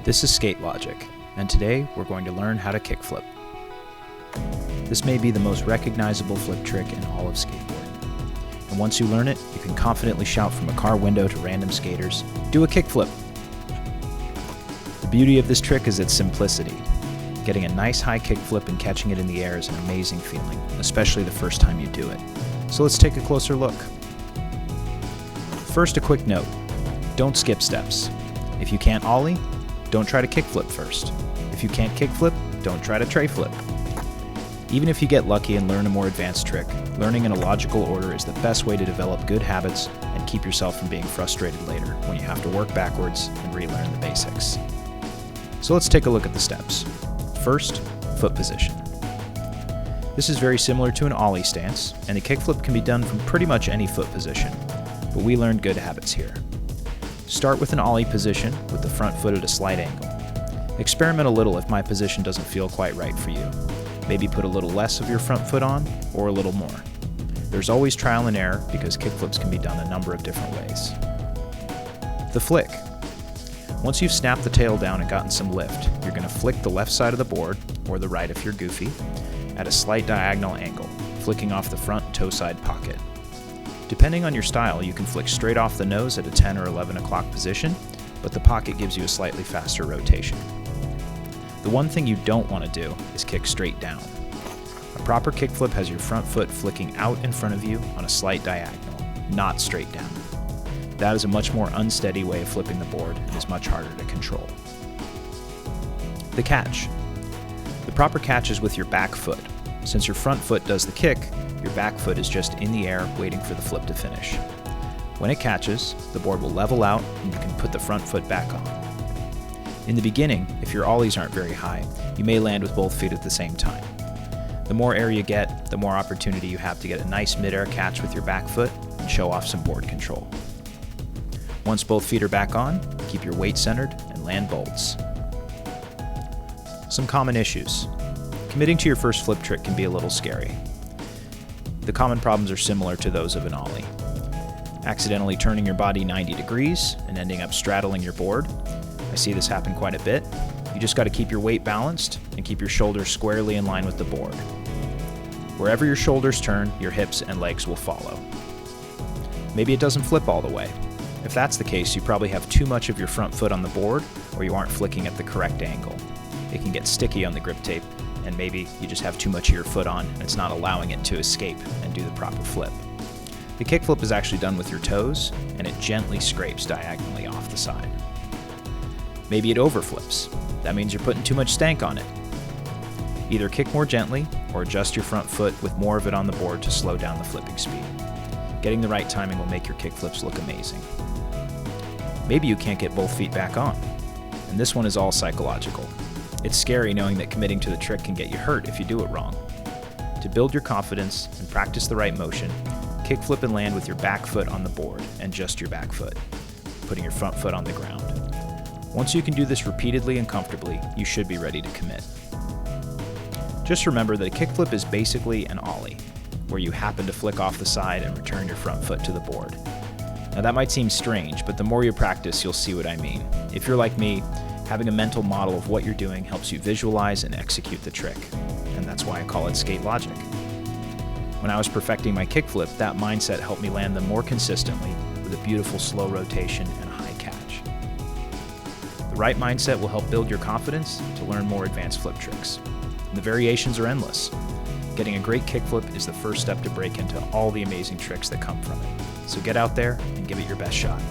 This is Skate Logic, and today we're going to learn how to kickflip. This may be the most recognizable flip trick in all of skateboarding. And once you learn it, you can confidently shout from a car window to random skaters, "Do a kickflip!" The beauty of this trick is its simplicity. Getting a nice high kickflip and catching it in the air is an amazing feeling, especially the first time you do it. So let's take a closer look. First, a quick note. Don't skip steps. If you can't ollie, don't try to kickflip first. If you can't kickflip, don't try to tray flip. Even if you get lucky and learn a more advanced trick, learning in a logical order is the best way to develop good habits and keep yourself from being frustrated later when you have to work backwards and relearn the basics. So let's take a look at the steps. First, foot position. This is very similar to an ollie stance, and the kickflip can be done from pretty much any foot position, but we learned good habits here. Start with an ollie position with the front foot at a slight angle. Experiment a little if my position doesn't feel quite right for you. Maybe put a little less of your front foot on, or a little more. There's always trial and error because kickflips can be done a number of different ways. The flick. Once you've snapped the tail down and gotten some lift, you're going to flick the left side of the board, or the right if you're goofy, at a slight diagonal angle, flicking off the front toe side pocket. Depending on your style, you can flick straight off the nose at a 10 or 11 o'clock position, but the pocket gives you a slightly faster rotation. The one thing you don't want to do is kick straight down. A proper kickflip has your front foot flicking out in front of you on a slight diagonal, not straight down. That is a much more unsteady way of flipping the board and is much harder to control. The catch. The proper catch is with your back foot. Since your front foot does the kick, your back foot is just in the air waiting for the flip to finish. When it catches, the board will level out and you can put the front foot back on. In the beginning, if your ollies aren't very high, you may land with both feet at the same time. The more air you get, the more opportunity you have to get a nice mid-air catch with your back foot and show off some board control. Once both feet are back on, keep your weight centered and land bolts. Some common issues. Committing to your first flip trick can be a little scary. The common problems are similar to those of an ollie. Accidentally turning your body 90 degrees and ending up straddling your board. I see this happen quite a bit. You just got to keep your weight balanced and keep your shoulders squarely in line with the board. Wherever your shoulders turn, your hips and legs will follow. Maybe it doesn't flip all the way. If that's the case, you probably have too much of your front foot on the board, or you aren't flicking at the correct angle. It can get sticky on the grip tape, and maybe you just have too much of your foot on and it's not allowing it to escape and do the proper flip. The kickflip is actually done with your toes, and it gently scrapes diagonally off the side. Maybe it overflips. That means you're putting too much stank on it. Either kick more gently or adjust your front foot with more of it on the board to slow down the flipping speed. Getting the right timing will make your kickflips look amazing. Maybe you can't get both feet back on, and this one is all psychological. It's scary knowing that committing to the trick can get you hurt if you do it wrong. To build your confidence and practice the right motion, kickflip and land with your back foot on the board and just your back foot, putting your front foot on the ground. Once you can do this repeatedly and comfortably, you should be ready to commit. Just remember that a kickflip is basically an ollie, where you happen to flick off the side and return your front foot to the board. Now that might seem strange, but the more you practice, you'll see what I mean. If you're like me, having a mental model of what you're doing helps you visualize and execute the trick, and that's why I call it skate logic. When I was perfecting my kickflip, that mindset helped me land them more consistently with a beautiful slow rotation and a high catch. The right mindset will help build your confidence to learn more advanced flip tricks. And the variations are endless. Getting a great kickflip is the first step to break into all the amazing tricks that come from it. So get out there and give it your best shot.